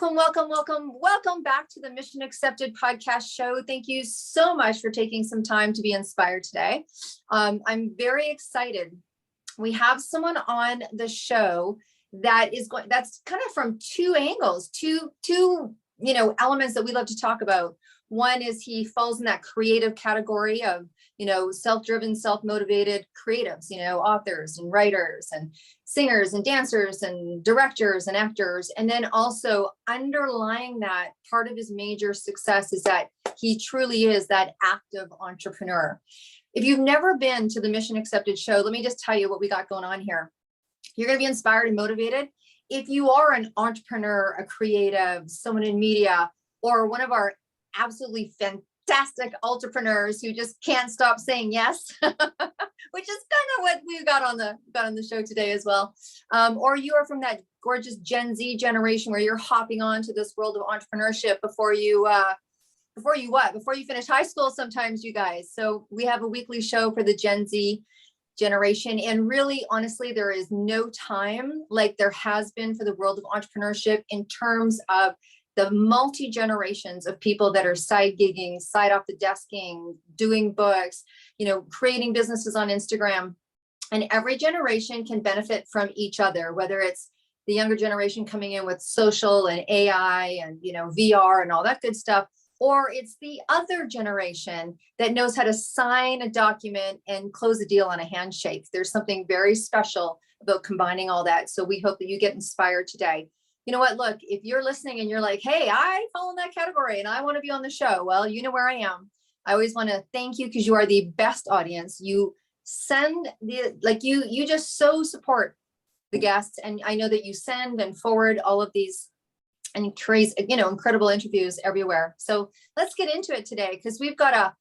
Welcome back to the Mission Accepted podcast show. Thank you so much for taking some time to be inspired today. I'm very excited. We have someone on the show that's kind of from two angles, two elements that we love to talk about. One is he falls in that creative category of, self-driven, self-motivated creatives, authors and writers and singers and dancers and directors and actors. And then also underlying that, part of his major success is that he truly is that active entrepreneur. If you've never been to the Mission Accepted show, let me just tell you what we got going on here. You're going to be inspired and motivated. If you are an entrepreneur, a creative, someone in media, or one of our absolutely fantastic entrepreneurs who just can't stop saying yes, which is kind of what we got on the show today as well. Or you are from that gorgeous Gen Z generation where you're hopping on to this world of entrepreneurship before you finish high school sometimes, you guys. So we have a weekly show for the Gen Z generation. And really, honestly, there is no time like there has been for the world of entrepreneurship in terms of the multi-generations of people that are side gigging, side off the desking, doing books, creating businesses on Instagram. And every generation can benefit from each other, whether it's the younger generation coming in with social and AI and, VR and all that good stuff, or it's the other generation that knows how to sign a document and close a deal on a handshake. There's something very special about combining all that. So we hope that you get inspired today. You know what? Look, if you're listening and you're like, hey, I fall in that category and I want to be on the show. Well, you know where I am. I always want to thank you because you are the best audience. You you just so support the guests. And I know that you send and forward all of these and create, incredible interviews everywhere. So let's get into it today because we've got a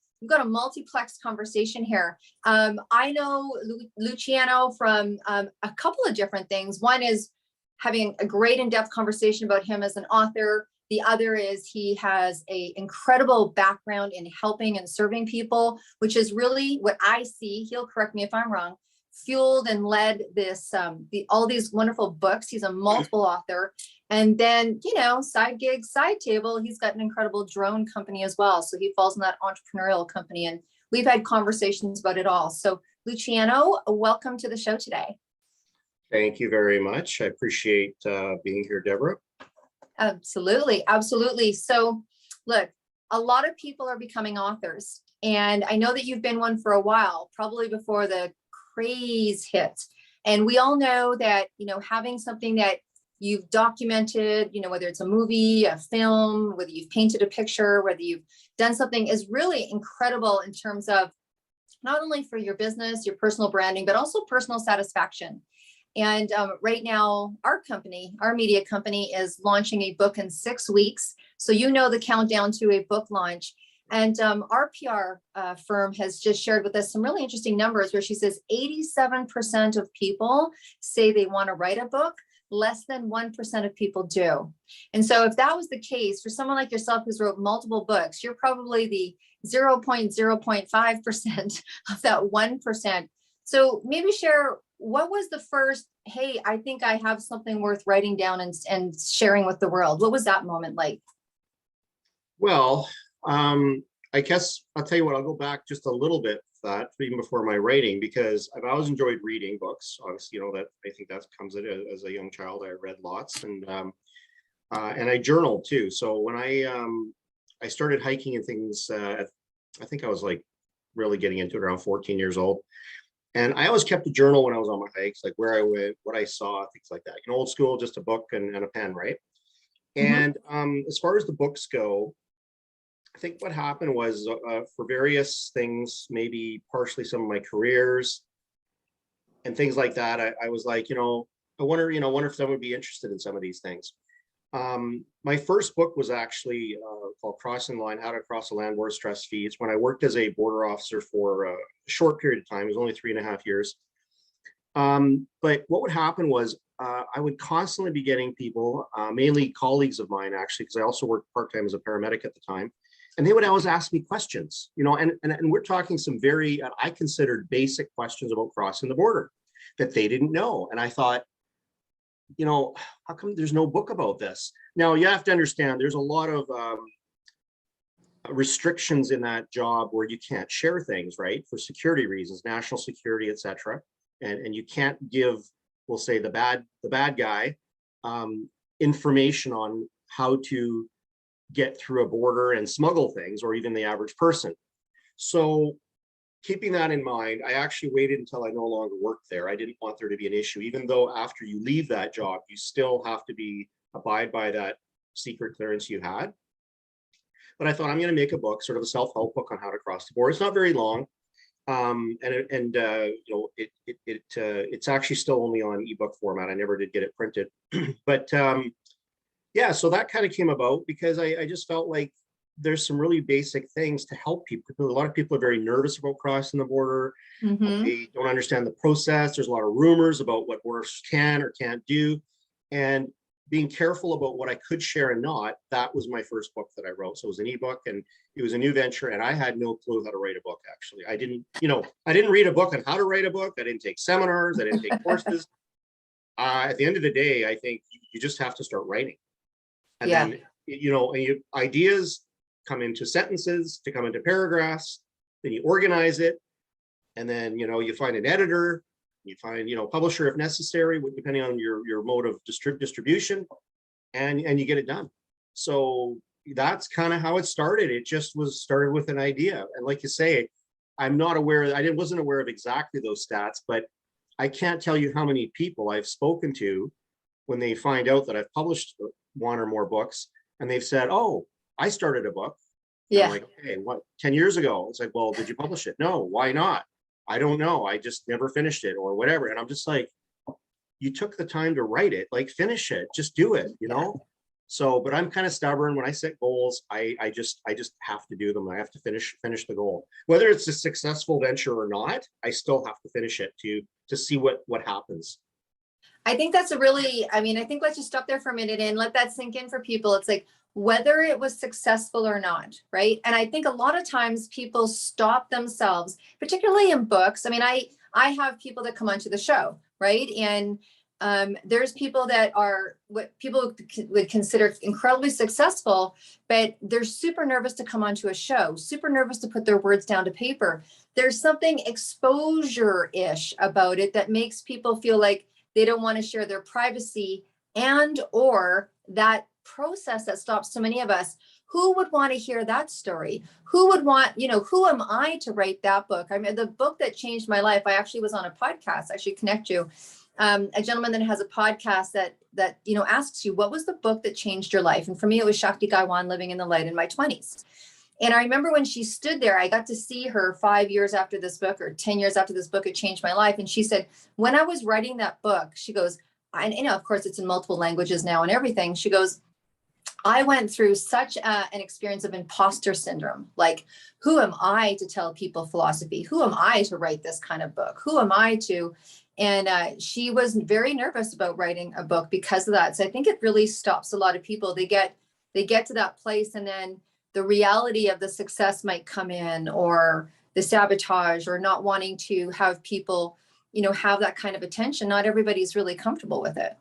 multiplex conversation here. I know Luciano from a couple of different things. One is having a great in-depth conversation about him as an author. The other is he has an incredible background in helping and serving people, which is really what I see. He'll correct me if I'm wrong. Fueled and led this, all these wonderful books. He's a multiple author. And then, side gig, side table, he's got an incredible drone company as well. So he falls in that entrepreneurial company. And we've had conversations about it all. So Luciano, welcome to the show today. Thank you very much. I appreciate being here, Deborah. Absolutely. Absolutely. So look, a lot of people are becoming authors. And I know that you've been one for a while, probably before the craze hit. And we all know that, having something that you've documented, whether it's a movie, a film, whether you've painted a picture, whether you've done something is really incredible in terms of not only for your business, your personal branding, but also personal satisfaction. And right now, our media company is launching a book in 6 weeks. So the countdown to a book launch. And our PR firm has just shared with us some really interesting numbers where she says 87% of people say they want to write a book. Less than 1% of people do. And so if that was the case for someone like yourself who's wrote multiple books, you're probably the 0.05% of that 1%. So maybe share, what was the first, hey, I think I have something worth writing down and sharing with the world? What was that moment like? Well, I guess I'll tell you what, I'll go back just a little bit that even before my writing, because I've always enjoyed reading books. Obviously, that I think that comes in as a young child. I read lots and I journaled too. So when I started hiking and things, I think I was like really getting into it around 14 years old. And I always kept a journal when I was on my hikes, like where I went, what I saw, things like that. Old school, just a book and a pen, right? Mm-hmm. And as far as the books go, I think what happened was for various things, maybe partially some of my careers and things like that, I was like, I wonder if someone would be interested in some of these things. My first book was actually called Crossing the Line, How to Cross the Land Border Stress Free. It's when I worked as a border officer for a short period of time. It was only 3.5 years. But what would happen was I would constantly be getting people, mainly colleagues of mine, actually, because I also worked part-time as a paramedic at the time. And they would always ask me questions, and we're talking some very, I considered basic questions about crossing the border that they didn't know. And I thought, you know, how come there's no book about this? Now you have to understand there's a lot of restrictions in that job where you can't share things, right? For security reasons, national security, etc. And you can't give, we'll say the bad guy, information on how to get through a border and smuggle things, or even the average person. So keeping that in mind, I actually waited until I no longer worked there. I didn't want there to be an issue, even though after you leave that job, you still have to abide by that secret clearance you had. But I thought I'm going to make a book, sort of a self-help book on how to cross the border. It's not very long, you know, it's actually still only on ebook format. I never did get it printed, but yeah. So that kind of came about because I just felt like there's some really basic things to help people. A lot of people are very nervous about crossing the border. They don't understand the process. There's a lot of rumors about what borders can or can't do, and being careful about what I could share and not. That was my first book that I wrote. So it was an ebook, and it was a new venture, and I had no clue how to write a book. Actually, I didn't read a book on how to write a book. I didn't take seminars. I didn't take courses. At the end of the day, I think you just have to start writing, and then ideas come into sentences, to come into paragraphs. Then you organize it, and then you find an editor. You find, publisher if necessary, depending on your mode of distribution, and you get it done. So that's kind of how it started. It just started with an idea. And like you say, I'm not aware, wasn't aware of exactly those stats, but I can't tell you how many people I've spoken to when they find out that I've published one or more books, and they've said, "Oh, I started a book." Yeah. I'm like, okay, what, 10 years ago? It's like, well, did you publish it? No, why not? I don't know. I just never finished it or whatever. And I'm just like, you took the time to write it, like finish it, just do it, So, but I'm kind of stubborn. When I set goals, I just have to do them. I have to finish the goal. Whether it's a successful venture or not, I still have to finish it to see what happens. I think that's I think let's just stop there for a minute and let that sink in for people. It's like, whether it was successful or not, right? And I think a lot of times people stop themselves, particularly in books. I mean, I have people that come onto the show, right? And there's people that are what people would consider incredibly successful, but they're super nervous to come onto a show, super nervous to put their words down to paper. There's something exposure-ish about it that makes people feel like they don't want to share their privacy, and or that process that stops so many of us. Who would want to hear that story? Who would want, who am I to write that book? I mean, the book that changed my life, I actually was on a podcast. I should connect you. A gentleman that has a podcast that asks you, what was the book that changed your life? And for me, it was Shakti Gaiwan, Living in the Light, in my 20s. And I remember when she stood there, I got to see her 5 years after this book, or 10 years after this book had changed my life. And she said, when I was writing that book, she goes, of course it's in multiple languages now and everything. She goes, I went through such an experience of imposter syndrome. Like, who am I to tell people philosophy? Who am I to write this kind of book? Who am I to? And she was very nervous about writing a book because of that. So I think it really stops a lot of people. They get to that place, and then the reality of the success might come in, or the sabotage, or not wanting to have people, have that kind of attention. Not everybody's really comfortable with it.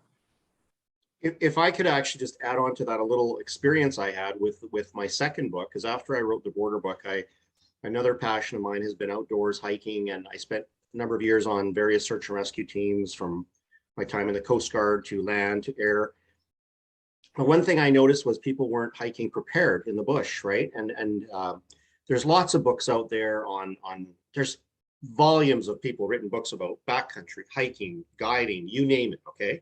If I could actually just add on to that a little experience I had with my second book, because after I wrote the border book, another passion of mine has been outdoors hiking, and I spent a number of years on various search and rescue teams, from my time in the Coast Guard to land to air. But one thing I noticed was people weren't hiking prepared in the bush, right? And there's lots of books out there there's volumes of people written books about backcountry, hiking, guiding, you name it, okay?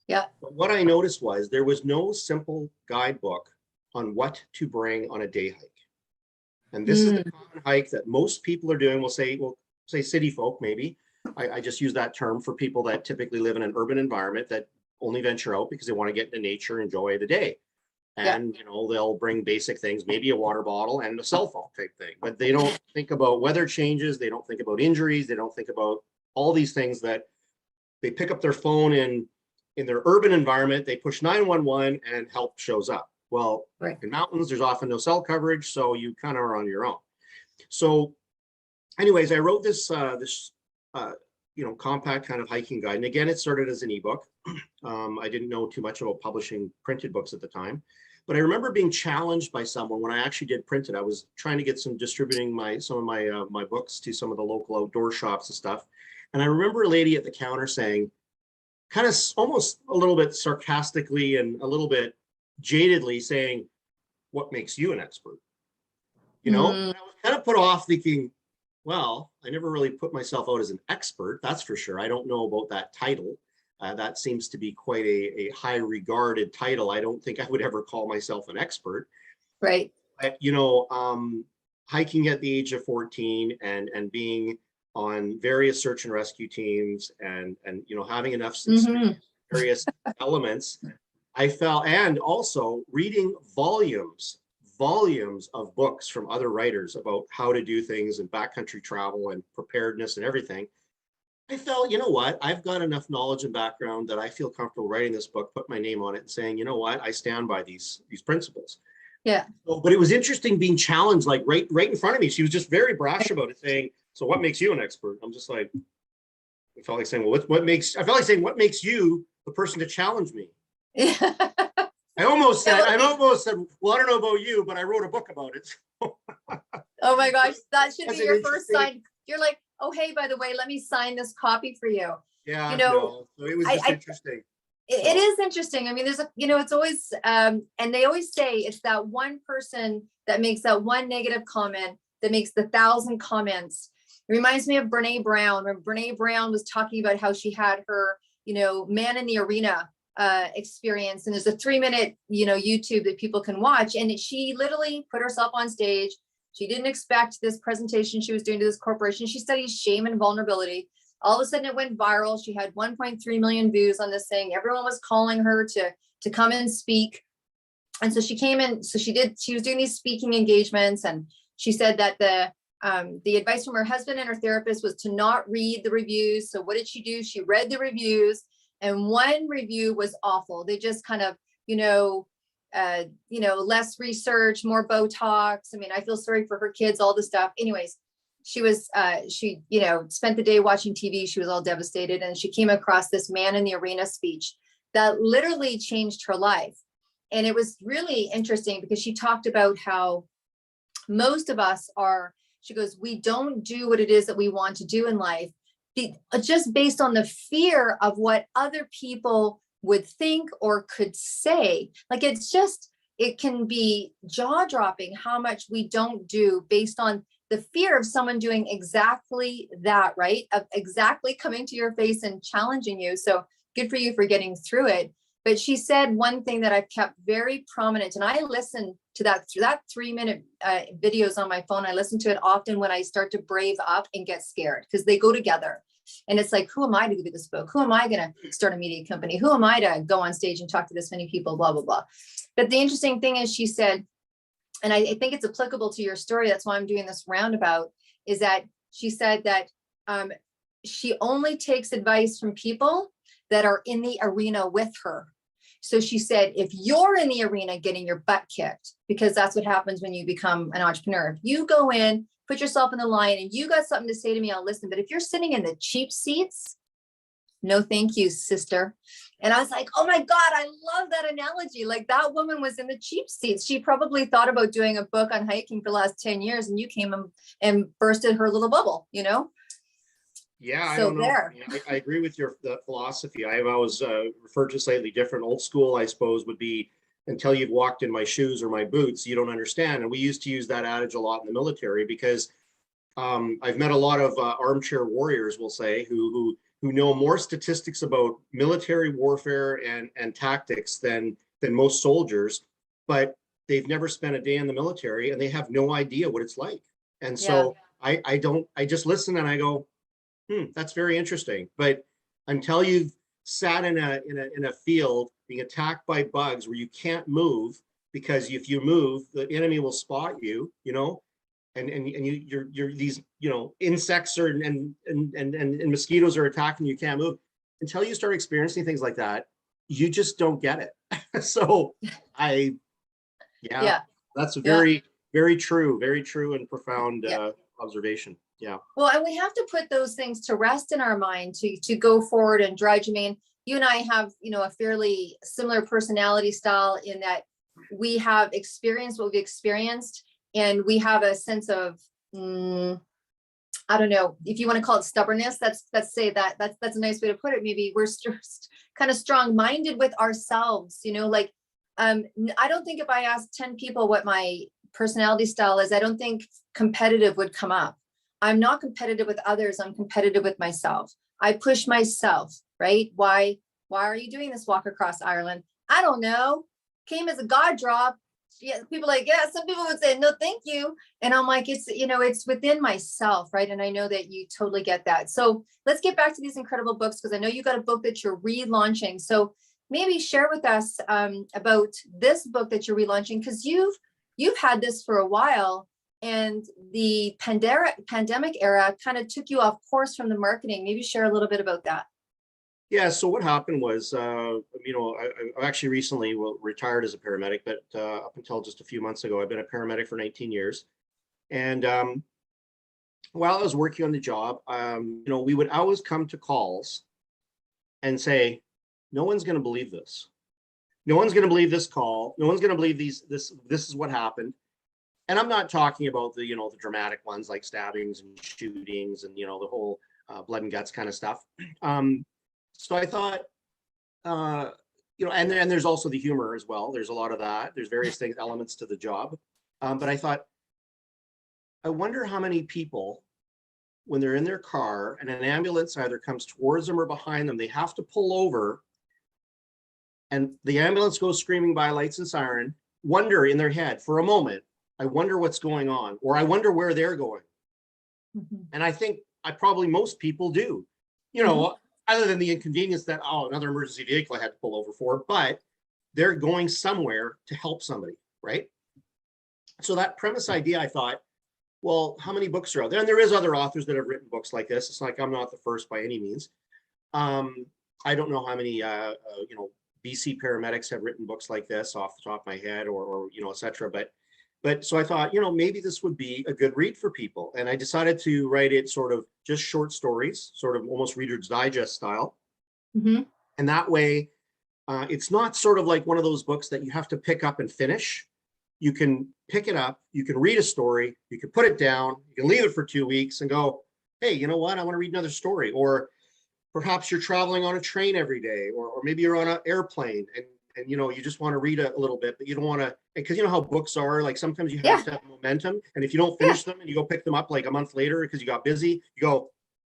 Yeah. But what I noticed was there was no simple guidebook on what to bring on a day hike. And this is the common hike that most people are doing. We'll say city folk, maybe. I just use that term for people that typically live in an urban environment that only venture out because they want to get into nature, enjoy the day. And, they'll bring basic things, maybe a water bottle and a cell phone type thing. But they don't think about weather changes. They don't think about injuries. They don't think about all these things that they pick up their phone in their urban environment. They push 911 and help shows up. Well, right. In mountains, there's often no cell coverage, so you kind of are on your own. So anyways, I wrote this compact kind of hiking guide. And again, it started as an ebook. I didn't know too much about publishing printed books at the time, but I remember being challenged by someone when I actually did print it. I was trying to get distributing some of my books to some of the local outdoor shops and stuff. And I remember a lady at the counter saying, kind of almost a little bit sarcastically and a little bit jadedly saying, "What makes you an expert?" And I was kind of put off thinking, well, I never really put myself out as an expert, that's for sure. I don't know about that title. That seems to be quite a high regarded title. I don't think I would ever call myself an expert. Right. But, hiking at the age of 14 and being on various search and rescue teams and having enough various elements, I felt, and also reading volumes of books from other writers about how to do things in backcountry travel and preparedness and everything. I felt, you know what, I've got enough knowledge and background that I feel comfortable writing this book, put my name on it and saying, you know what, I stand by these principles. Yeah. So, but it was interesting being challenged, like right in front of me. She was just very brash about it, saying, "So what makes you an expert?" I'm just like, I felt like saying, well, what makes you the person to challenge me? Yeah. I almost said, well, I don't know about you, but I wrote a book about it. Oh my gosh, that should be your first sign. You're like, oh, hey, by the way, let me sign this copy for you. Yeah, so it was just interesting. It is interesting. I mean, there's it's always, and they always say it's that one person that makes that one negative comment that makes the 1,000 comments. It reminds me of Brene Brown, when Brene Brown was talking about how she had her, man in the arena experience. And there's a 3-minute, YouTube that people can watch. And she literally put herself on stage. She didn't expect this presentation she was doing to this corporation. She studies shame and vulnerability. All of a sudden it went viral. She had 1.3 million views on this thing. Everyone was calling her to come and speak. And so she came in, she was doing these speaking engagements. And she said that the advice from her husband and her therapist was to not read the reviews. So what did she do? She read the reviews, and one review was awful. They just kind of, less research, more Botox. I mean, I feel sorry for her kids, all this stuff. Anyways, she spent the day watching TV. She was all devastated. And she came across this man in the arena speech that literally changed her life. And it was really interesting because she talked about how most of us she goes, we don't do what it is that we want to do in life just based on the fear of what other people would think or could say. Like, it can be jaw-dropping how much we don't do based on the fear of someone doing exactly that, right? Of exactly coming to your face and challenging you. So good for you for getting through it. But she said one thing that I've kept very prominent, and I listen to that 3-minute videos on my phone. I listen to it often when I start to brave up and get scared, because they go together. And it's like, who am I to do this book? Who am I going to start a media company? Who am I to go on stage and talk to this many people, blah, blah, blah. But the interesting thing is, she said, and I think it's applicable to your story, that's why I'm doing this roundabout, is that she said that she only takes advice from people that are in the arena with her. So she said, if you're in the arena getting your butt kicked, because that's what happens when you become an entrepreneur. If you go in, put yourself in the line, and you got something to say to me, I'll listen. But if you're sitting in the cheap seats, no, thank you, sister. And I was like, oh my God, I love that analogy. Like, that woman was in the cheap seats. She probably thought about doing a book on hiking for the last 10 years, and you came and bursted her little bubble, Yeah, so I don't know. There. I agree with the philosophy. I've always referred to slightly different. Old school, I suppose, would be, until you've walked in my shoes or my boots, you don't understand. And we used to use that adage a lot in the military, because I've met a lot of armchair warriors, we'll say, who know more statistics about military warfare and tactics than most soldiers, but they've never spent a day in the military and they have no idea what it's like. And so I just listen and I go, that's very interesting. But until you've sat in a field being attacked by bugs where you can't move, because if you move, the enemy will spot you, and you're these, insects and mosquitoes are attacking you, can't move. Until you start experiencing things like that, you just don't get it. So that's a very, very true and profound observation. Yeah. Well, and we have to put those things to rest in our mind to go forward and drive. Jermaine, you and I have, a fairly similar personality style in that we have experienced what we've experienced, and we have a sense of, I don't know if you want to call it stubbornness. Let's say that's a nice way to put it. Maybe we're just kind of strong-minded with ourselves, like, I don't think if I asked 10 people what my personality style is, I don't think competitive would come up. I'm not competitive with others. I'm competitive with myself. I push myself, right? Why are you doing this walk across Ireland? I don't know. Came as a God drop. Yeah, people like, yeah, some people would say, no, thank you. And I'm like, it's within myself, right? And I know that you totally get that. So let's get back to these incredible books, because I know you got a book that you're relaunching. So maybe share with us about this book that you're relaunching, because you've had this for a while, and the pandemic era kind of took you off course from the marketing. Maybe share a little bit about that. Yeah, so what happened was, I actually recently retired as a paramedic, but up until just a few months ago, I've been a paramedic for 19 years. And while I was working on the job, we would always come to calls and say, no one's going to believe this. No one's going to believe this call. No one's going to believe this is what happened. And I'm not talking about the dramatic ones like stabbings and shootings and, the whole blood and guts kind of stuff. So I thought, and there's also the humor as well. There's a lot of that. There's various elements to the job. But I thought, I wonder how many people, when they're in their car and an ambulance either comes towards them or behind them, they have to pull over and the ambulance goes screaming by, lights and siren, wonder in their head for a moment, I wonder what's going on, or I wonder where they're going. Mm-hmm. And I think most people do, mm-hmm. Other than the inconvenience that, another emergency vehicle I had to pull over for, but they're going somewhere to help somebody, right? So that premise idea, I thought, well, how many books are out there? And there is other authors that have written books like this. It's like I'm not the first by any means. I don't know how many, BC paramedics have written books like this off the top of my head, or et cetera. But so I thought, maybe this would be a good read for people. And I decided to write it sort of just short stories, sort of almost Reader's Digest style. Mm-hmm. And that way, it's not sort of like one of those books that you have to pick up and finish. You can pick it up, you can read a story, you can put it down, you can leave it for 2 weeks and go, hey, you know what? I want to read another story. Or perhaps you're traveling on a train every day, or maybe you're on an airplane and you just want to read a little bit, but you don't want to, because you know how books are, like sometimes you have to have momentum. And if you don't finish them and you go pick them up like a month later because you got busy, you go,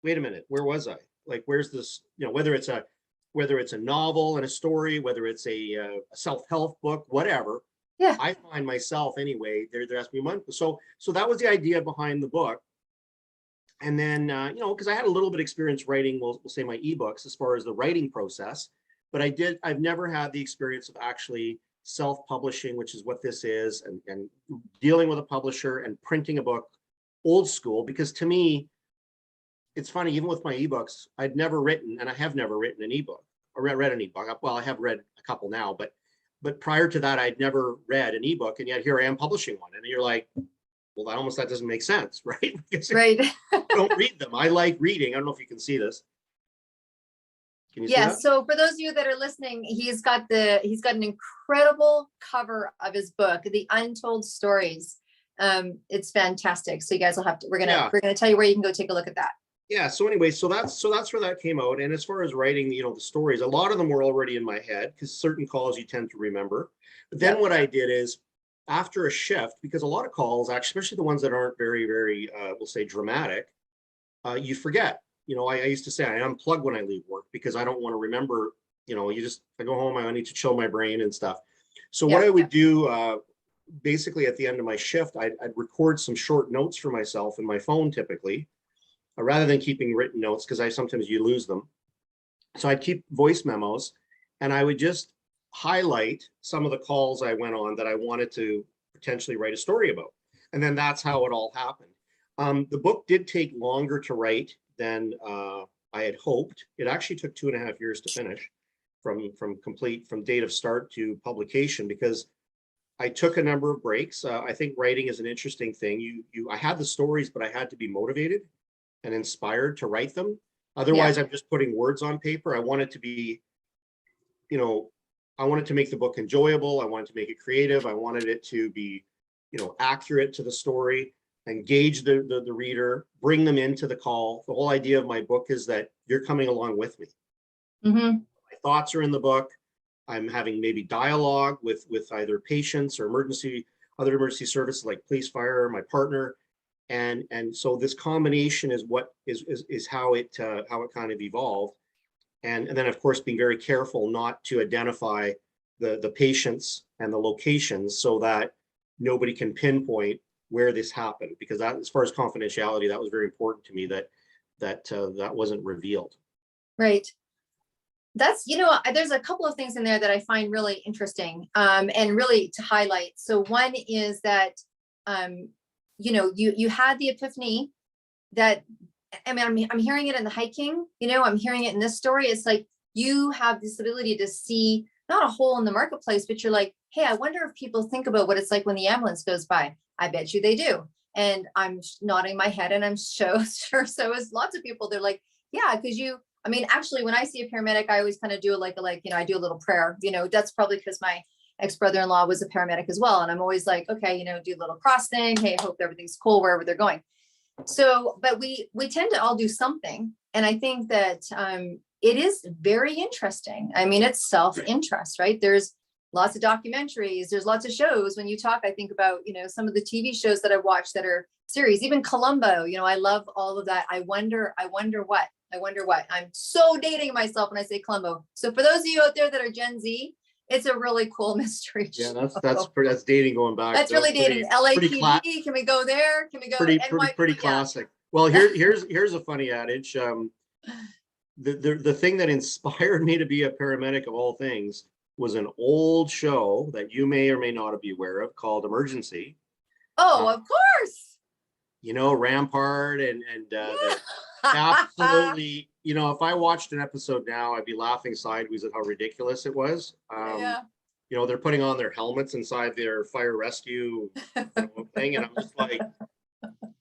wait a minute, where was I? Like, where's this, whether it's a novel and a story, whether it's a self-help book, whatever. Yeah. I find myself anyway, they're asking me, so that was the idea behind the book. And then, because I had a little bit of experience writing, we'll say my ebooks as far as the writing process. But I've never had the experience of actually self-publishing, which is what this is, and dealing with a publisher and printing a book old school. Because to me, it's funny, even with my ebooks, I'd never written, and I have never written an ebook or read an ebook. Well, I have read a couple now, but prior to that, I'd never read an ebook, and yet here I am publishing one. And you're like, well, that doesn't make sense, right? Right. I don't read them. I like reading. I don't know if you can see this. Yes. So for those of you that are listening, he's got an incredible cover of his book, The Untold Stories. It's fantastic. So you guys will we're gonna tell you where you can go take a look at that. Yeah. So anyway, so that's where that came out. And as far as writing, the stories, a lot of them were already in my head because certain calls you tend to remember. But then what I did is, after a shift, because a lot of calls, actually, especially the ones that aren't very, very, we'll say dramatic, you forget. I used to say I unplug when I leave work because I don't want to remember, I go home, I need to chill my brain and stuff. So what I would do, basically at the end of my shift, I'd record some short notes for myself in my phone typically, rather than keeping written notes, because sometimes you lose them. So I'd keep voice memos and I would just highlight some of the calls I went on that I wanted to potentially write a story about. And then that's how it all happened. The book did take longer to write than I had hoped. It actually took 2.5 years to finish from date of start to publication, because I took a number of breaks. I think writing is an interesting thing. I had the stories, but I had to be motivated and inspired to write them. Otherwise, I'm just putting words on paper. I wanted to be, I wanted to make the book enjoyable. I wanted to make it creative. I wanted it to be, accurate to the story, engage the reader, bring them into the call. The whole idea of my book is that you're coming along with me. Mm-hmm. My thoughts are in the book. I'm having maybe dialogue with either patients or other emergency services like police, fire, my partner, and so this combination is what is how it kind of evolved, and then of course being very careful not to identify the patients and the locations so that nobody can pinpoint where this happened, because that, as far as confidentiality, that was very important to me, that wasn't revealed. Right. That's, there's a couple of things in there that I find really interesting, and really to highlight. So one is that, you had the epiphany that, I mean, I'm hearing it in the hiking, I'm hearing it in this story. It's like, you have this ability to see not a hole in the marketplace, but you're like, hey, I wonder if people think about what it's like when the ambulance goes by. I bet you they do. And I'm nodding my head, and I'm sure so is lots of people. They're like, yeah, because actually, when I see a paramedic, I always kind of do I do a little prayer, that's probably because my ex-brother-in-law was a paramedic as well. And I'm always like, okay, do a little cross thing. Hey, I hope everything's cool wherever they're going. So, but we tend to all do something. And I think that it is very interesting. I mean, it's self-interest, right? There's lots of documentaries, there's lots of shows. When you talk, I think about, some of the TV shows that I've watched that are series, even Columbo, I love all of that. I wonder what. I'm so dating myself when I say Columbo. So for those of you out there that are Gen Z, it's a really cool mystery show. Yeah, that's dating going back. That's really dating. LAPD, can we go there? Can we go pretty classic. Well, here's a funny adage. The thing that inspired me to be a paramedic of all things was an old show that you may or may not be aware of called Emergency. Oh, of course. Rampart and absolutely, if I watched an episode now, I'd be laughing sideways at how ridiculous it was. They're putting on their helmets inside their fire rescue thing, and I'm just like,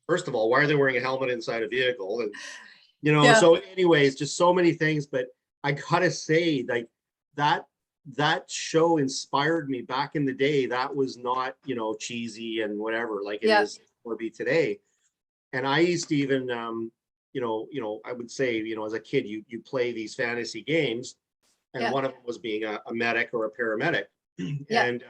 first of all, why are they wearing a helmet inside a vehicle? And so anyways, just so many things. But I gotta say, like, that show inspired me back in the day. That was not cheesy and whatever like it is or be today. And I used to even I would say, as a kid, you play these fantasy games, and one of them was being a medic or a paramedic. And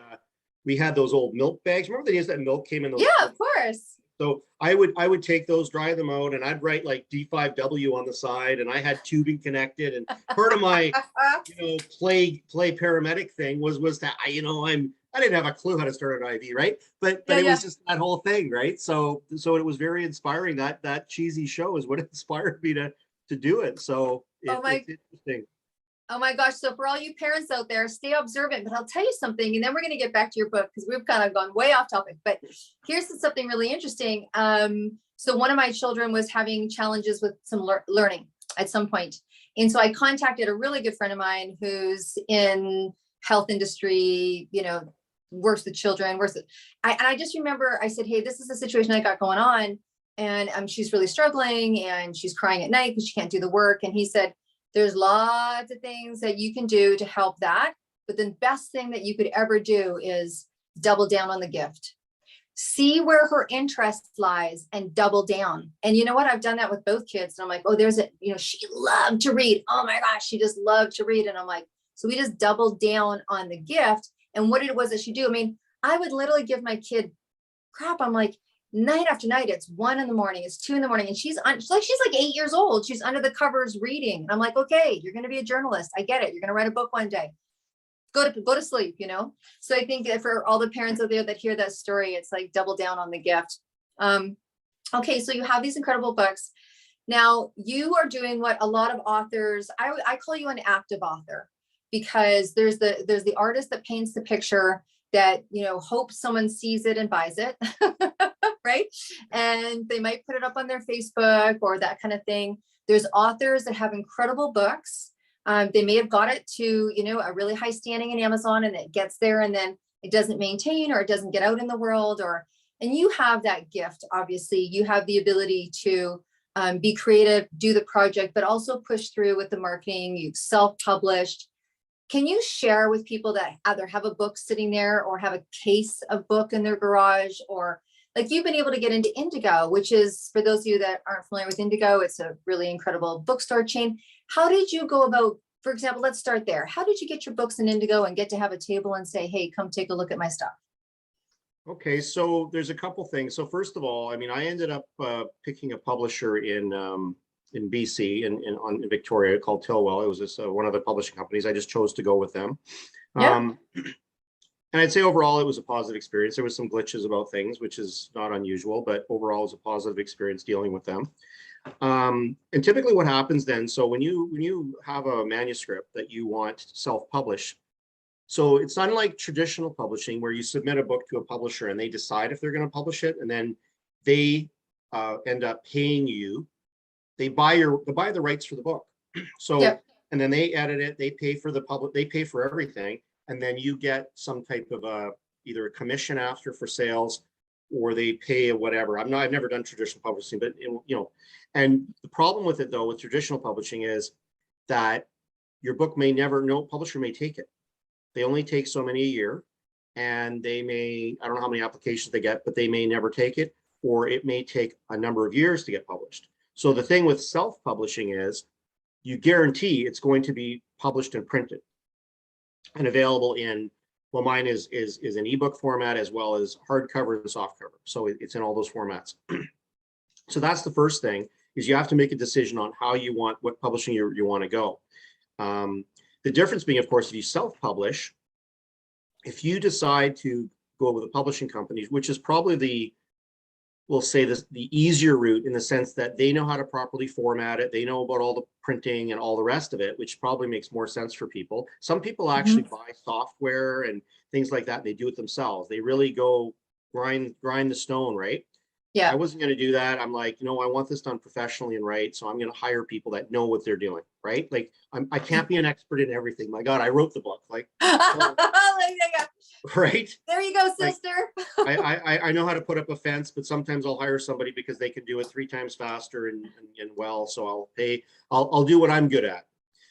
we had those old milk bags. Remember the days that milk came in those? Yeah, of course. So I would take those, dry them out, and I'd write like D5W on the side, and I had tubing connected. And part of my play paramedic thing was that I didn't have a clue how to start an IV, right? But it was just that whole thing, right? So it was very inspiring. That cheesy show is what inspired me to do it. So it's interesting. Oh my gosh. So for all you parents out there, stay observant, but I'll tell you something, and then we're going to get back to your book because we've kind of gone way off topic, but here's something really interesting. So one of my children was having challenges with some learning at some point. And so I contacted a really good friend of mine who's in health industry, works with children, and I just remember I said, hey, this is the situation I got going on. And she's really struggling, and she's crying at night because she can't do the work. And he said, there's lots of things that you can do to help that. But the best thing that you could ever do is double down on the gift. See where her interest lies and double down. And you know what? I've done that with both kids. And I'm like, oh, she loved to read. Oh my gosh, she just loved to read. And I'm like, so we just doubled down on the gift. And what it was that she do? I mean, I would literally give my kid crap. I'm like, night after night, it's 1 a.m, it's 2 a.m, and she's like 8 years old. She's under the covers reading. And I'm like, okay, you're going to be a journalist. I get it. You're going to write a book one day. Go to sleep, So I think that for all the parents out there that hear that story, it's like double down on the gift. Okay, so you have these incredible books. Now you are doing what a lot of authors, I call you an active author, because there's the artist that paints the picture that hopes someone sees it and buys it. Right? And they might put it up on their Facebook or that kind of thing. There's authors that have incredible books. They may have got it to, a really high standing in Amazon, and it gets there, and then it doesn't maintain, or it doesn't get out in the world, and you have that gift. Obviously, you have the ability to be creative, do the project, but also push through with the marketing. You've self-published. Can you share with people that either have a book sitting there or have a case of book in their garage, or like you've been able to get into Indigo, which is, for those of you that aren't familiar with Indigo, it's a really incredible bookstore chain. How did you go about, for example, let's start there. How did you get your books in Indigo and get to have a table and say, hey, come take a look at my stuff? Okay, so there's a couple things. So first of all, I mean, I ended up picking a publisher in BC, in Victoria, called Tillwell. It was just one of the publishing companies. I just chose to go with them. Yeah. And I'd say overall, it was a positive experience. There was some glitches about things, which is not unusual, but overall, it was a positive experience dealing with them. And typically what happens then, so when you have a manuscript that you want to self-publish, so it's not like traditional publishing where you submit a book to a publisher and they decide if they're going to publish it, and then they end up paying you. They buy the rights for the book. So, yep. And then they edit it, they pay for they pay for everything. And then you get some type of either a commission after for sales, or they pay whatever. I've never done traditional publishing, but and the problem with it though, with traditional publishing, is that your book may never, no publisher may take it. They only take so many a year, and they may, I don't know how many applications they get, but they may never take it, or it may take a number of years to get published. So the thing with self-publishing is you guarantee it's going to be published and printed and available in, well, mine is an ebook format as well as hardcover and softcover. So it's in all those formats. So that's the first thing, is you have to make a decision on how you want, what publishing you want to go. The difference being, of course, if you self-publish, if you decide to go with a publishing company, which is probably we'll say this, the easier route, in the sense that they know how to properly format it. They know about all the printing and all the rest of it, which probably makes more sense for people. Some people actually buy software and things like that. And they do it themselves. They really go grind the stone, right? Yeah. I wasn't going to do that. I'm like, I want this done professionally and right. So I'm going to hire people that know what they're doing, right? Like I can't be an expert in everything. My God, I wrote the book. Like, right? There you go, sister. Like, I know how to put up a fence, but sometimes I'll hire somebody because they can do it 3 times faster and well. So I'll do what I'm good at.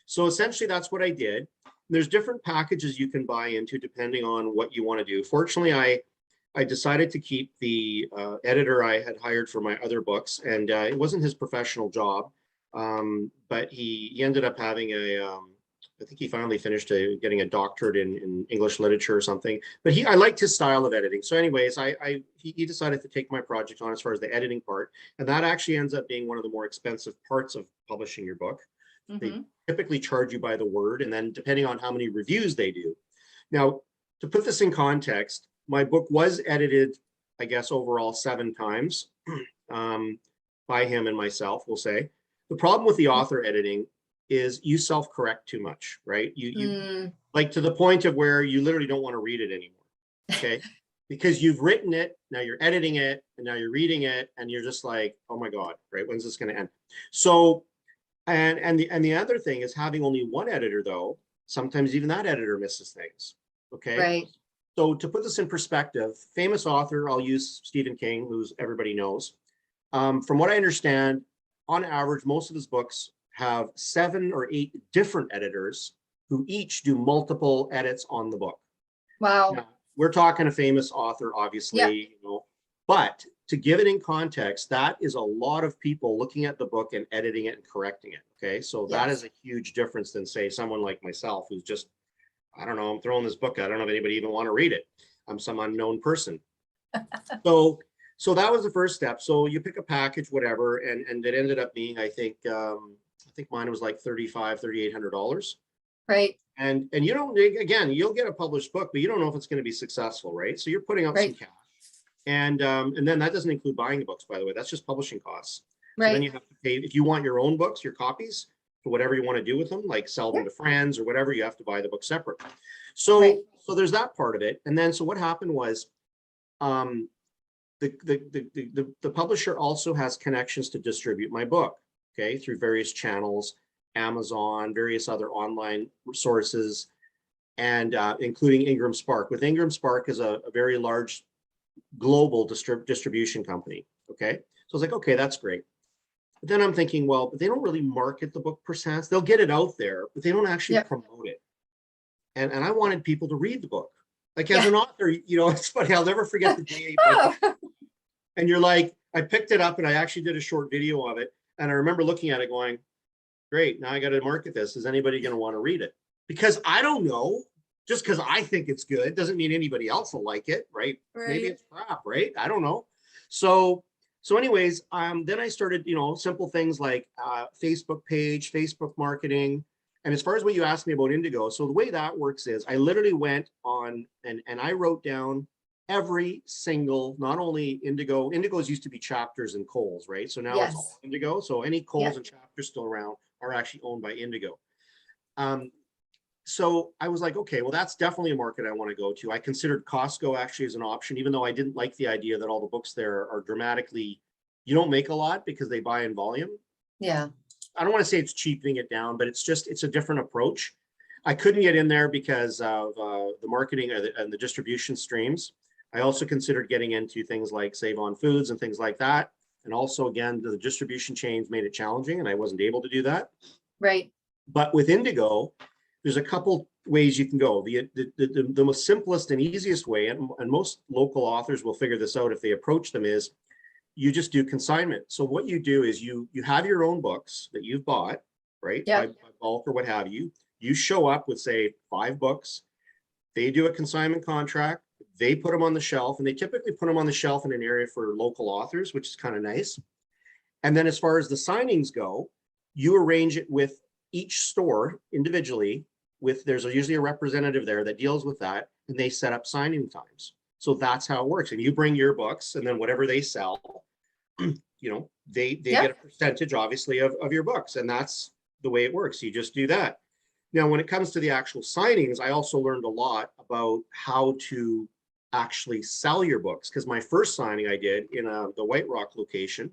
So essentially that's what I did. There's different packages you can buy into depending on what you want to do. Fortunately, I decided to keep the editor I had hired for my other books, and it wasn't his professional job, but he ended up having I think he finally finished getting a doctorate in English literature or something. But I liked his style of editing. So anyways, he decided to take my project on as far as the editing part, and that actually ends up being one of the more expensive parts of publishing your book. They typically charge you by the word, and then depending on how many reviews they do. Now, to put this in context, my book was edited, I guess, overall 7 times by him and myself, we'll say. The problem with the author editing is you self-correct too much, right? You like, to the point of where you literally don't want to read it anymore, okay? Because you've written it, now you're editing it, and now you're reading it, and you're just like, oh my God, right? When's this going to end? So, and the other thing is, having only one editor though, sometimes even that editor misses things, okay? Right. So to put this in perspective, famous author, I'll use Stephen King, who's everybody knows. From what I understand, on average, most of his books have 7 or 8 different editors who each do multiple edits on the book. Wow. Now, we're talking a famous author, obviously, but to give it in context, that is a lot of people looking at the book and editing it and correcting it. Okay. So that is a huge difference than, say, someone like myself, who's just, I don't know, I'm throwing this book. I don't know if anybody even want to read it. I'm some unknown person. So that was the first step. So you pick a package, whatever, and it ended up being, I think mine was like $3,500–3,800. Right. And you don't, again, you'll get a published book, but you don't know if it's going to be successful, right? So you're putting out some cash, and then that doesn't include buying the books, by the way. That's just publishing costs. Right. So then you have to pay, if you want your own books, your copies, for whatever you want to do with them, like sell them to friends or whatever, you have to buy the book separate. So so there's that part of it. And then so what happened was, the publisher also has connections to distribute my book, okay, through various channels, Amazon, various other online sources. and including Ingram Spark. With Ingram Spark is a very large global distribution company. Okay, so I was like, okay, that's great. But then I'm thinking, well, but they don't really market the book per se. They'll get it out there, but they don't actually promote it. And I wanted people to read the book. Like as an author, you know, it's funny. I'll never forget the day. And you're like, I picked it up and I actually did a short video of it. And I remember looking at it going, great, now I got to market this. Is anybody going to want to read it? Because I don't know, just because I think it's good doesn't mean anybody else will like it, right? Maybe it's crap, right? I don't know. So anyways, then I started, you know, simple things like Facebook page, Facebook marketing. And as far as what you asked me about Indigo, so the way that works is I literally went on and I wrote down every single, not only Indigos used to be chapters and Coles, right? So now it's all Indigo. So any Coles and chapters still around are actually owned by Indigo. So I was like, okay, well, that's definitely a market I want to go to. I considered Costco actually as an option, even though I didn't like the idea that all the books there are dramatically, you don't make a lot because they buy in volume. Yeah. I don't want to say it's cheapening it down, but it's a different approach. I couldn't get in there because of the marketing and the distribution streams. I also considered getting into things like Save On Foods and things like that. And also, again, the distribution chains made it challenging and I wasn't able to do that. Right. But with Indigo, there's a couple ways you can go. The most simplest and easiest way, and most local authors will figure this out if they approach them, is you just do consignment. So what you do is you have your own books that you've bought, right? By bulk or what have you. You show up with, say, 5 books. They do a consignment contract. They put them on the shelf, and they typically put them on the shelf in an area for local authors, which is kind of nice. And then as far as the signings go, you arrange it with each store individually. There's usually a representative there that deals with that, and they set up signing times. So that's how it works. And you bring your books, and then whatever they sell, you know, they get a percentage, obviously, of your books. And that's the way it works. You just do that. Now, when it comes to the actual signings, I also learned a lot about how to actually sell your books. Because my first signing I did in the White Rock location,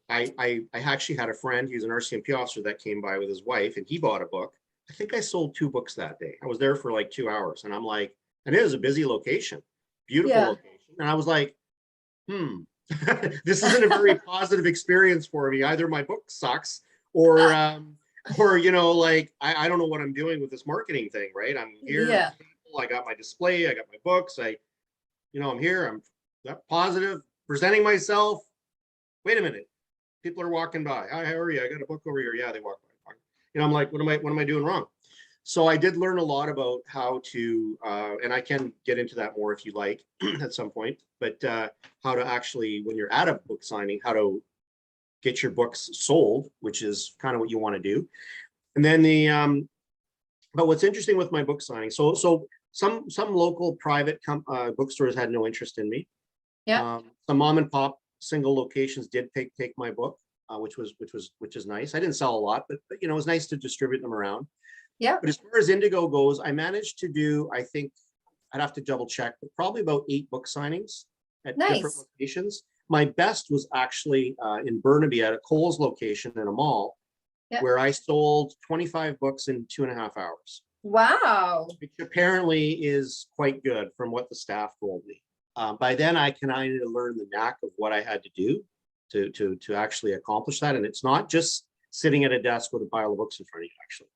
I actually had a friend, he was an RCMP officer that came by with his wife, and he bought a book. I think I sold 2 books that day. I was there for like 2 hours, and I'm like, and it was a busy location, beautiful location. And I was like, this isn't a very positive experience for me. Either my book sucks or, you know, like, I don't know what I'm doing with this marketing thing, right? I'm here, I got my display, I got my books, I'm here, I'm positive, presenting myself. Wait a minute. People are walking by. Hi, how are you? I got a book over here. Yeah, they walk by. You know, I'm like, what am I doing wrong? So I did learn a lot about how to, and I can get into that more if you like at some point, but how to actually, when you're at a book signing, how to get your books sold, which is kind of what you want to do. And then but what's interesting with my book signing, so some local private bookstores had no interest in me. Yeah. Some mom and pop single locations did take my book, which is nice. I didn't sell a lot, but you know, it was nice to distribute them around. Yeah. But as far as Indigo goes, I managed to do, I think I'd have to double check, but probably about 8 book signings at different locations. My best was actually in Burnaby at a Coles location in a mall, where I sold 25 books in 2.5 hours. Wow. Which apparently is quite good from what the staff told me. By then I kind of learned the knack of what I had to do to actually accomplish that. And it's not just sitting at a desk with a pile of books in front of you, actually.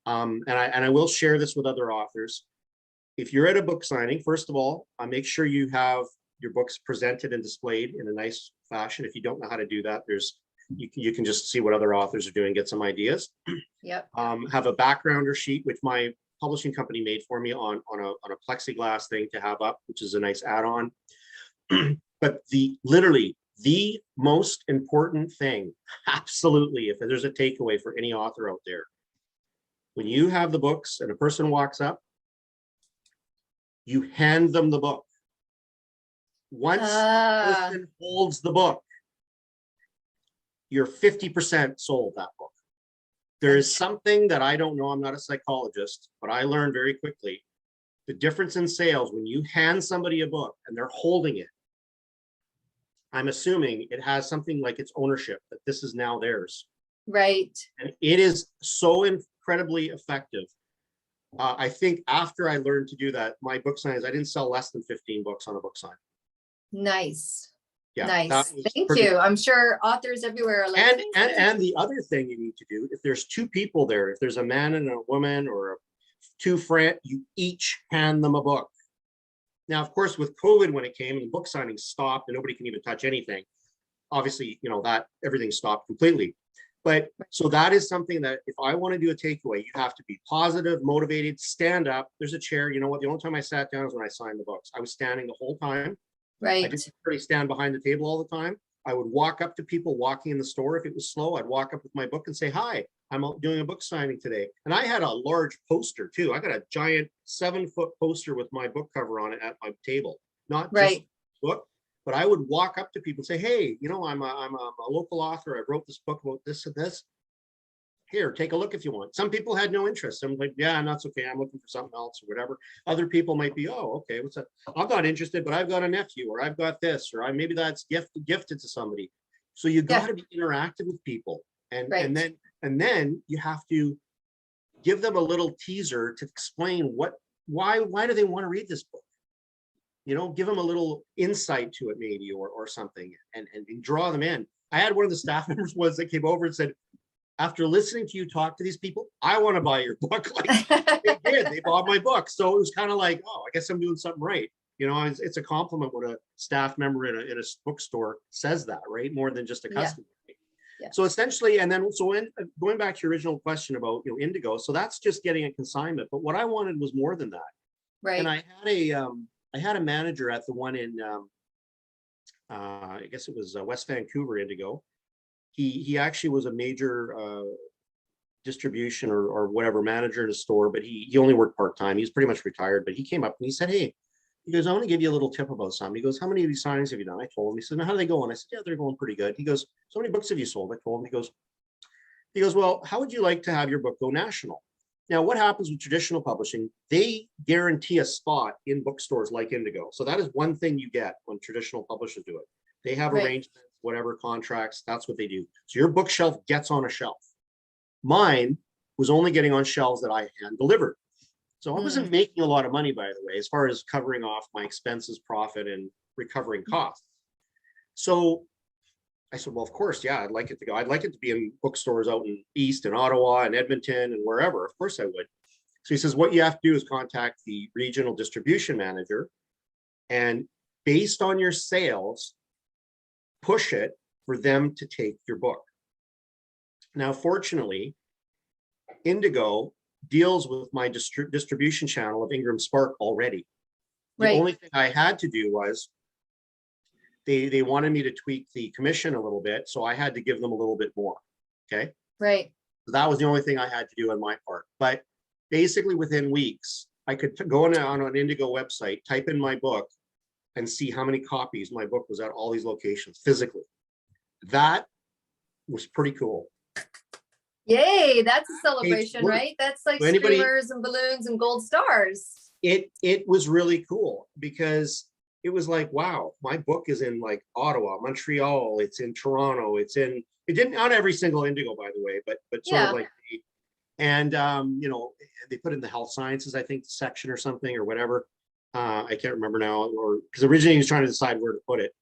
And I will share this with other authors. If you're at a book signing, first of all, make sure you have your books presented and displayed in a nice fashion. If you don't know how to do that, you can just see what other authors are doing, get some ideas. Yep. Have a backgrounder sheet, which my publishing company made for me on a plexiglass thing to have up, which is a nice add-on. But literally the most important thing, absolutely, if there's a takeaway for any author out there, when you have the books and a person walks up, you hand them the book. Once the person holds the book, you're 50% sold that book. There is something that I don't know, I'm not a psychologist, but I learned very quickly the difference in sales when you hand somebody a book and they're holding it. I'm assuming it has something like its ownership, that this is now theirs. Right. And it is so incredibly effective. I think after I learned to do that, my book signings, I didn't sell less than 15 books on a book sign. Nice. Yeah, Nice. Thank you. I'm sure authors everywhere are like, and the other thing you need to do, if there's two people there, if there's a man and a woman or two friends, you each hand them a book. Now, of course, with COVID, when it came and book signings stopped and nobody can even touch anything, obviously, you know, that everything stopped completely. But so that is something that if I want to do a takeaway, you have to be positive, motivated, stand up. There's a chair. You know what? The only time I sat down is when I signed the books. I was standing the whole time. right. I didn't really stand behind the table all the time. I would walk up to people walking in the store. If it was slow, I'd walk up with my book and say, hi, I'm out doing a book signing today. And I had a large poster too. I got a giant 7-foot poster with my book cover on it at my table, not just book, but I would walk up to people and say, hey, you know, I'm a local author. I wrote this book about this and this. Here, take a look if you want. Some people had no interest. I'm like, yeah, that's okay. I'm looking for something else or whatever. Other people might be, oh, okay, what's that? I'm not interested, but I've got a nephew or I've got this, or maybe that's gifted to somebody. So you got to be interactive with people. And then you have to give them a little teaser to explain why do they want to read this book? You know, give them a little insight to it maybe, or something, and draw them in. I had one of the staff members once that came over and said, after listening to you talk to these people, I want to buy your book. Like they did, they bought my book. So it was kind of like, oh, I guess I'm doing something right. You know, it's a compliment when a staff member in a bookstore says that, right? More than just a customer. Yeah. So essentially, and then going back to your original question about, you know, Indigo. So that's just getting a consignment. But what I wanted was more than that. Right. And I had a manager at the one in I guess it was West Vancouver Indigo. He actually was a major distribution or whatever manager in a store, but he only worked part-time. He's pretty much retired, but he came up and he said, hey, he goes, I want to give you a little tip about something. He goes, how many of these signings have you done? I told him. He said, now, how do they go? And I said, yeah, they're going pretty good. He goes, so many books have you sold? I told him. He goes, well, how would you like to have your book go national? Now, what happens with traditional publishing? They guarantee a spot in bookstores like Indigo. So that is one thing you get when traditional publishers do it. They have arrangements, whatever contracts, that's what they do. So your bookshelf gets on a shelf. Mine was only getting on shelves that I hand delivered. So I wasn't making a lot of money, by the way, as far as covering off my expenses, profit, and recovering costs. So I said, well, of course, yeah, I'd like it to go. I'd like it to be in bookstores out in East and Ottawa and Edmonton and wherever. Of course I would. So he says, what you have to do is contact the regional distribution manager, and based on your sales, push it for them to take your book. Now, fortunately, Indigo deals with my distribution channel of Ingram Spark already. The only thing I had to do was they wanted me to tweak the commission a little bit, so I had to give them a little bit more. Okay. Right. So that was the only thing I had to do on my part. But basically, within weeks, I could go on an Indigo website, type in my book, and see how many copies my book was at all these locations physically. That was pretty cool. Yay, that's a celebration, right? That's like streamers and balloons and gold stars. It was really cool because it was like, wow, my book is in like Ottawa, Montreal, it's in Toronto, it didn't on every single Indigo, by the way, but sort of like, and you know, they put in the health sciences, I think, section or something or whatever. I can't remember now, or because originally he was trying to decide where to put it.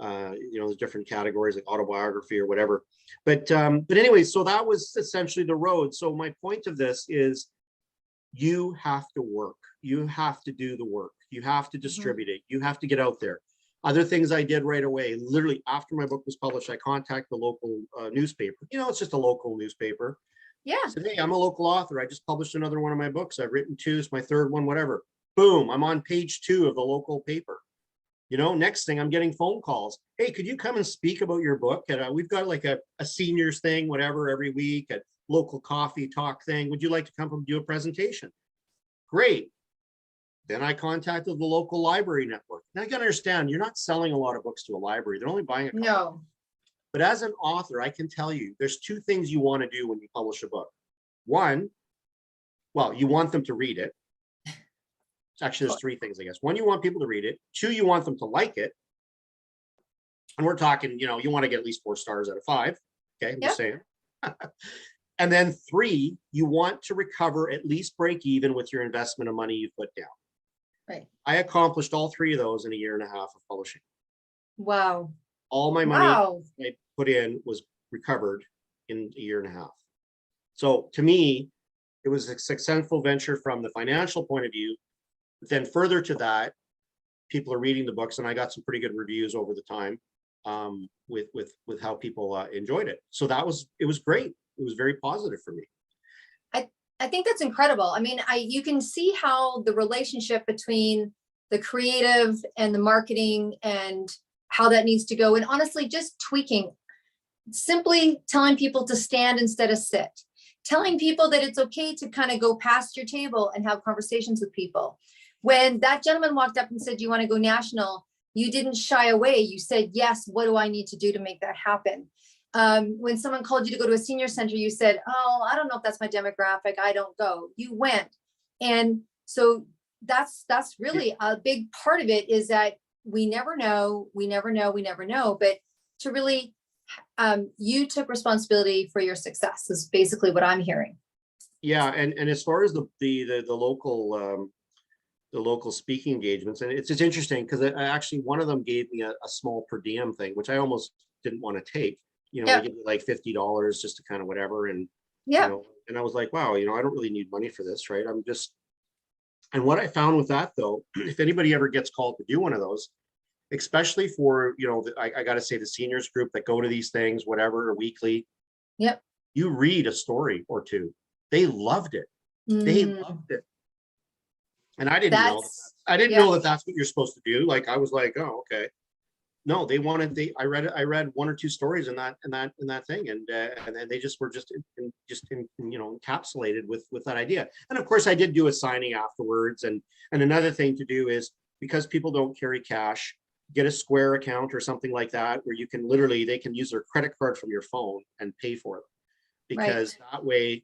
You know, there's different categories like autobiography or whatever. But anyway, so that was essentially the road. So my point of this is you have to work. You have to do the work. You have to distribute it. You have to get out there. Other things I did right away, literally after my book was published, I contacted the local newspaper. You know, it's just a local newspaper. Yeah. I said, hey, I'm a local author. I just published another one of my books. I've written 2, it's my 3rd one, whatever. Boom, I'm on page 2 of the local paper. You know, next thing I'm getting phone calls. Hey, could you come and speak about your book? And we've got like a seniors thing, whatever, every week, a local coffee talk thing. Would you like to come and do a presentation? Great. Then I contacted the local library network. Now you got to understand, you're not selling a lot of books to a library. They're only buying a couple. No. But as an author, I can tell you, there's 2 things you want to do when you publish a book. One, well, you want them to read it. Actually, there's 3 things, I guess. 1, you want people to read it. 2, you want them to like it. And we're talking, you know, you want to get at least 4 stars out of 5. Okay, I'm just saying. And then 3, you want to recover at least break even with your investment of money you put down. Right. I accomplished all 3 of those in a year and a half of publishing. Wow. All my money Wow. I put in was recovered in a year and a half. So to me, it was a successful venture from the financial point of view. But then further to that, people are reading the books, and I got some pretty good reviews over the time with how people enjoyed it. So it was great. It was very positive for me. I think that's incredible. I mean, you can see how the relationship between the creative and the marketing and how that needs to go. And honestly, just tweaking, simply telling people to stand instead of sit, telling people that it's okay to kind of go past your table and have conversations with people. When that gentleman walked up and said, "Do you want to go national?" You didn't shy away. You said, "Yes, what do I need to do to make that happen?" When someone called you to go to a senior center, you said, "Oh, I don't know if that's my demographic. I don't go." You went. And so that's really a big part of it, is that we never know. But to really, you took responsibility for your success is basically what I'm hearing. Yeah, and as far as the local speaking engagements, and it's interesting because actually one of them gave me a small per diem thing, which I almost didn't want to take. They give me like $50 just to kind of whatever, and and I was like, wow, I don't really need money for this, right? And what I found with that though, if anybody ever gets called to do one of those, especially for I got to say the seniors group that go to these things, whatever, weekly, you read a story or two. They loved it. They loved it. And I didn't know that that's what you're supposed to do. Like I was like, oh, okay. No, I read 1 or 2 stories in that thing, and then they just were encapsulated with that idea. And of course I did do a signing afterwards, and another thing to do is, because people don't carry cash, get a Square account or something like that where you can they can use their credit card from your phone and pay for them, because that way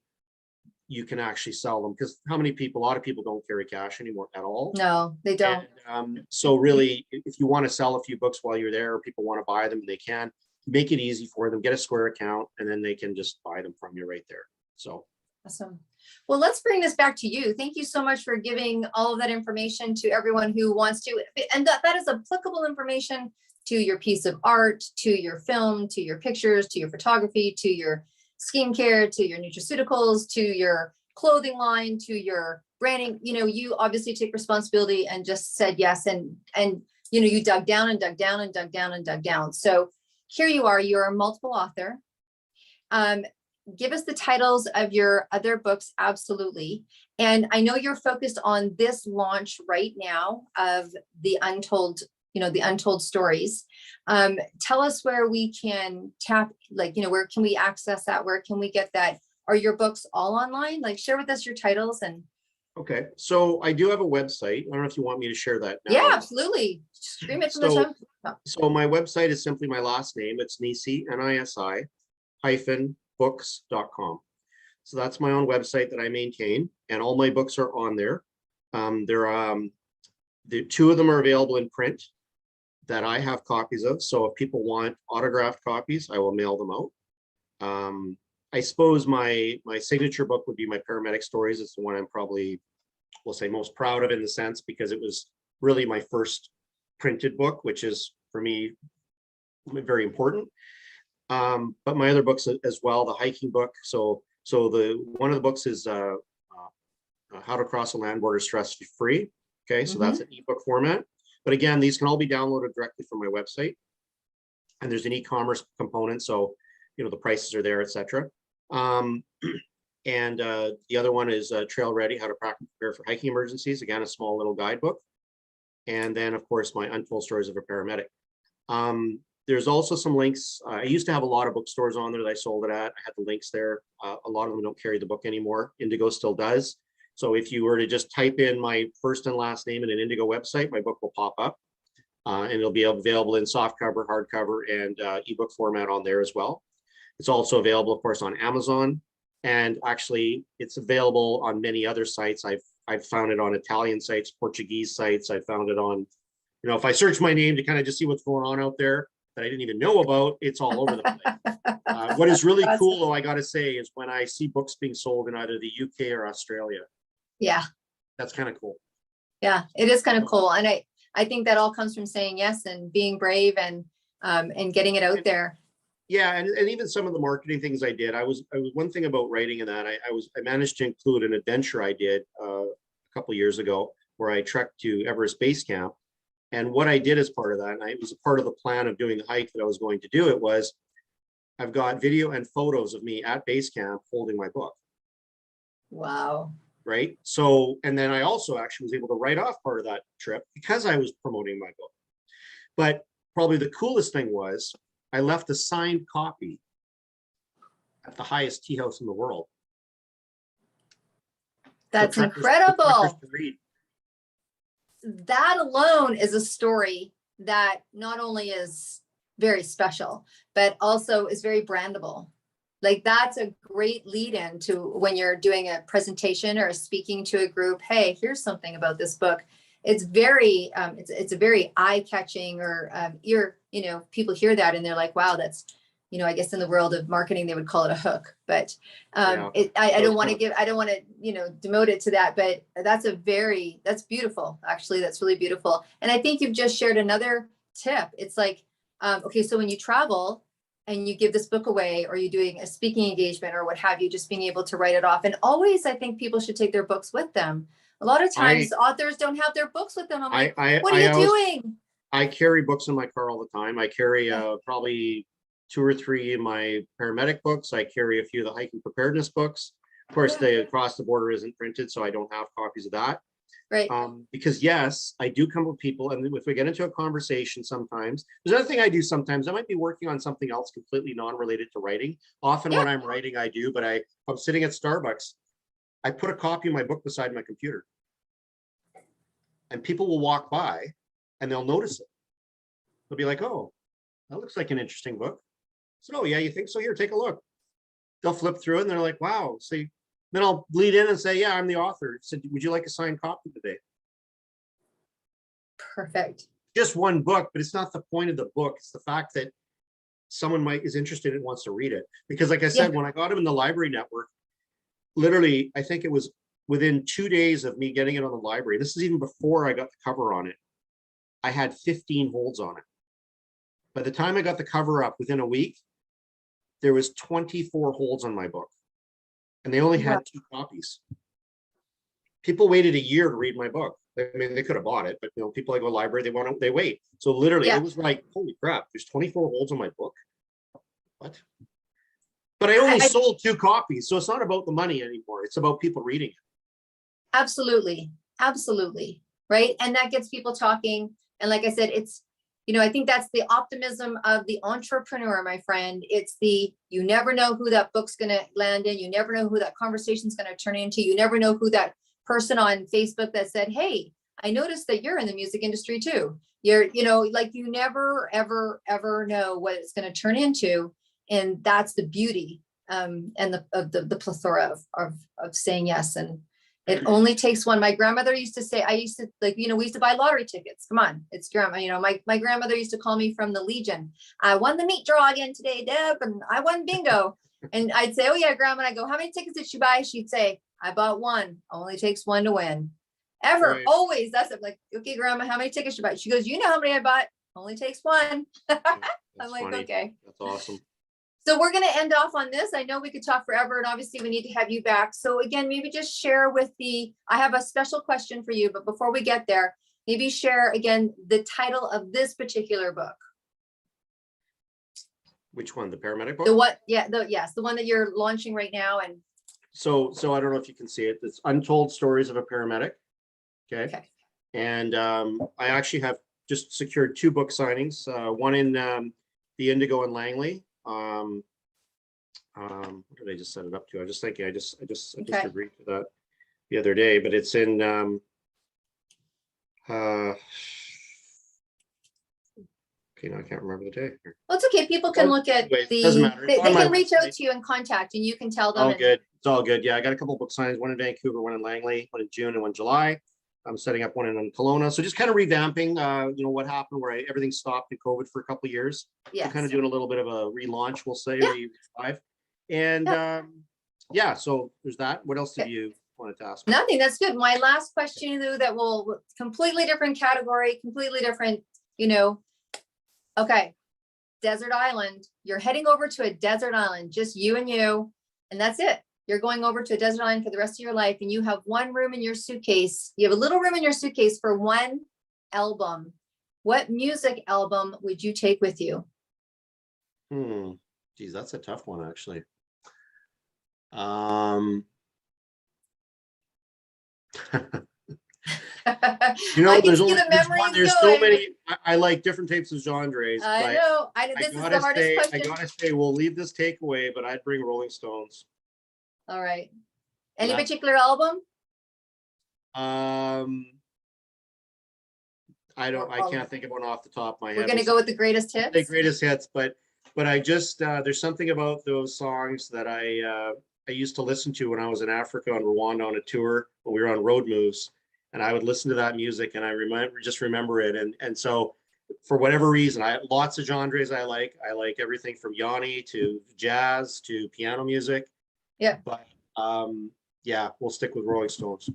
you can actually sell them. Because a lot of people don't carry cash anymore at all. No, they don't. And, so really, if you want to sell a few books while you're there, or people want to buy them, they can. Make it easy for them, get a Square account, and then they can just buy them from you right there. So awesome. Well, let's bring this back to you. Thank you so much for giving all of that information to everyone who wants to, and that is applicable information to your piece of art, to your film, to your pictures, to your photography, to your skincare, to your nutraceuticals, to your clothing line, to your branding. You obviously take responsibility and just said yes, and you dug down and dug down and dug down and dug down. So here you are. You're a multiple author. Give us the titles of your other books. Absolutely. And I know you're focused on this launch right now of the Untold, the Untold stories. Tell us where we can tap, where can we access that? Where can we get that? Are your books all online? Share with us your titles. And okay, so I do have a website. I don't know if you want me to share that now. Yeah, absolutely. Scream it from the top. So my website is simply my last name. It's Nisi, NISI-books.com. So that's my own website that I maintain, and all my books are on there. The 2 of them are available in print that I have copies of. So if people want autographed copies, I will mail them out. I suppose my signature book would be my Paramedic stories. It's the one I'm probably, we'll say, most proud of, in the sense because it was really my first printed book, which is for me very important. But my other books as well, the hiking book. So one of the books is How to Cross a Land Border Stress-Free. Okay, so that's an ebook format. But again, these can all be downloaded directly from my website, and there's an e-commerce component, so the prices are there, etc. And the other one is Trail Ready: How to Prepare for Hiking Emergencies. Again, a small little guidebook. And then, of course, my Untold Stories of a Paramedic. There's also some links. I used to have a lot of bookstores on there that I sold it at. I had the links there. A lot of them don't carry the book anymore. Indigo still does. So if you were to just type in my first and last name in an Indigo website, my book will pop up, and it'll be available in softcover, hardcover, and ebook format on there as well. It's also available, of course, on Amazon, and actually it's available on many other sites. I've found it on Italian sites, Portuguese sites. I found it on, if I search my name to kind of just see what's going on out there, that I didn't even know about, it's all over the place. What is really That's- cool, though, I got to say, is when I see books being sold in either the UK or Australia. Yeah. That's kind of cool. Yeah, it is kind of cool. And I think that all comes from saying yes and being brave and getting it out there. Yeah, and even some of the marketing things I did, I was one thing about writing in that I managed to include an adventure I did a couple of years ago where I trekked to Everest Base Camp. And what I did as part of that, and it was a part of the plan of doing the hike that I was going to do, it was I've got video and photos of me at base camp holding my book. Wow. Right. So, and then I also actually was able to write off part of that trip because I was promoting my book. But probably the coolest thing was I left a signed copy at the highest tea house in the world. That's incredible. That alone is a story that not only is very special, but also is very brandable. Like that's a great lead in to when you're doing a presentation or speaking to a group. Hey, here's something about this book. It's very, it's a very eye-catching or ear, people hear that and they're like, wow, that's, I guess in the world of marketing, they would call it a hook, but I don't want to demote it to that, but that's beautiful. Actually, that's really beautiful. And I think you've just shared another tip. It's like, okay, so when you travel and you give this book away or you're doing a speaking engagement or what have you, just being able to write it off. And always, I think people should take their books with them. A lot of times authors don't have their books with them. I'm like, what are you doing? I carry books in my car all the time. I carry probably 2 or 3 of my paramedic books. I carry a few of the hiking preparedness books. Of course, the Across the Border isn't printed, so I don't have copies of that. Right. Because yes, I do come with people, and if we get into a conversation sometimes, there's another thing I do sometimes. I might be working on something else completely non-related to writing. Often when I'm writing, I do, but I'm sitting at Starbucks, I put a copy of my book beside my computer. And people will walk by and they'll notice it. They'll be like, oh, that looks like an interesting book. So, oh yeah, you think so? Here, take a look. They'll flip through it and they're like, wow. See, then I'll lead in and say, yeah, I'm the author. So would you like a signed copy today? Perfect. Just one book, but it's not the point of the book. It's the fact that someone is interested and wants to read it. Because like I said, when I got him in the library network, literally, I think it was within 2 days of me getting it on the library. This is even before I got the cover on it. I had 15 holds on it. By the time I got the cover up within a week, there was 24 holds on my book. And they only had 2 copies. People waited a year to read my book. I mean, they could have bought it, but people like go to the library, they wait. So literally it was like, holy crap, there's 24 holds on my book. What? But I only sold 2 copies. So it's not about the money anymore. It's about people reading it. Absolutely. Absolutely. Right. And that gets people talking. And like I said, it's, I think that's the optimism of the entrepreneur, my friend. It's you never know who that book's going to land in. You never know who that conversation's going to turn into. You never know who that person on Facebook that said, hey, I noticed that you're in the music industry too. You're, like you never, ever, ever know what it's going to turn into. And that's the beauty and the plethora of saying yes. And it only takes one. My grandmother used to say, we used to buy lottery tickets. Come on, it's grandma. My grandmother used to call me from the Legion. I won the meat draw again today, Deb, and I won bingo. And I'd say, oh yeah, grandma. And I go, how many tickets did you buy? She'd say, I bought 1. Only takes 1 to win. Ever, always. That's it. Like, okay, grandma, how many tickets you buy? She goes, you know how many I bought? Only takes 1. I'm like, funny. Okay. That's awesome. So we're going to end off on this. I know we could talk forever, and obviously we need to have you back. So again, maybe just share I have a special question for you, but before we get there, maybe share again the title of this particular book. Which one? The paramedic book? The one that you're launching right now. And so I don't know if you can see it. It's Untold Stories of a Paramedic. Okay. And I actually have just secured 2 book signings. One in the Indigo in Langley. What did I just set it up to? I was just thinking, I just agreed to that the other day, but it's in okay, now I can't remember the day here. Well, it's okay. People can look at they can reach out to you and contact, and you can tell them. Good. It's all good. Yeah, I got a couple book signings, one in Vancouver, one in Langley, one in June and one in July. I'm setting up one in Kelowna. So just kind of revamping, what happened where everything stopped in COVID for a couple of years. Yes. So kind of doing a little bit of a relaunch, we'll say, Yeah. revive. And so there's that. What else did you wanted to ask me? Nothing. That's good. My last question, though, that will completely different category, completely different, okay. Desert island. You're heading over to a desert island, just you, and that's it. You're going over to a desert island for the rest of your life, and you have one room in your suitcase. You have a little room in your suitcase for one album. What music album would you take with you? Geez, that's a tough one, actually. There's so many. I like different types of genres. I know. This is the hardest question. I gotta say, we'll leave this takeaway, but I'd bring Rolling Stones. All right. Any particular album? I can't think of one off the top of my head. We're gonna go with the greatest hits. The greatest hits, but I just there's something about those songs that I used to listen to when I was in Africa and Rwanda on a tour when we were on road moves, and I would listen to that music and I remember it, and so for whatever reason, I have lots of genres I like. I like everything from Yanni to jazz to piano music. Yeah. But we'll stick with Rolling Stones.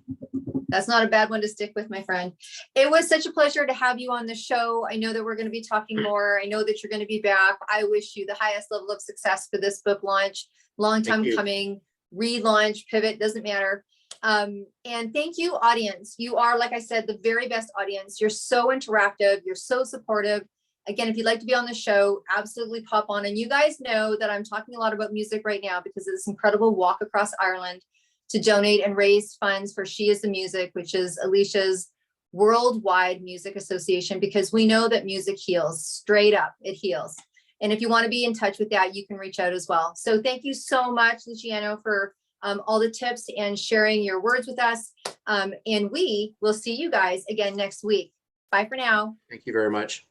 That's not a bad one to stick with, my friend. It was such a pleasure to have you on the show. I know that we're going to be talking more. I know that you're going to be back. I wish you the highest level of success for this book launch. Long time coming, relaunch, pivot, doesn't matter. And thank you, audience. You are, like I said, the very best audience. You're so interactive. You're so supportive. Again, if you'd like to be on the show, absolutely pop on. And you guys know that I'm talking a lot about music right now because of this incredible walk across Ireland to donate and raise funds for She Is the Music, which is Alicia's worldwide music association, because we know that music heals. Straight up, it heals. And if you want to be in touch with that, you can reach out as well. So thank you so much, Luciano, for all the tips and sharing your words with us. And we will see you guys again next week. Bye for now. Thank you very much.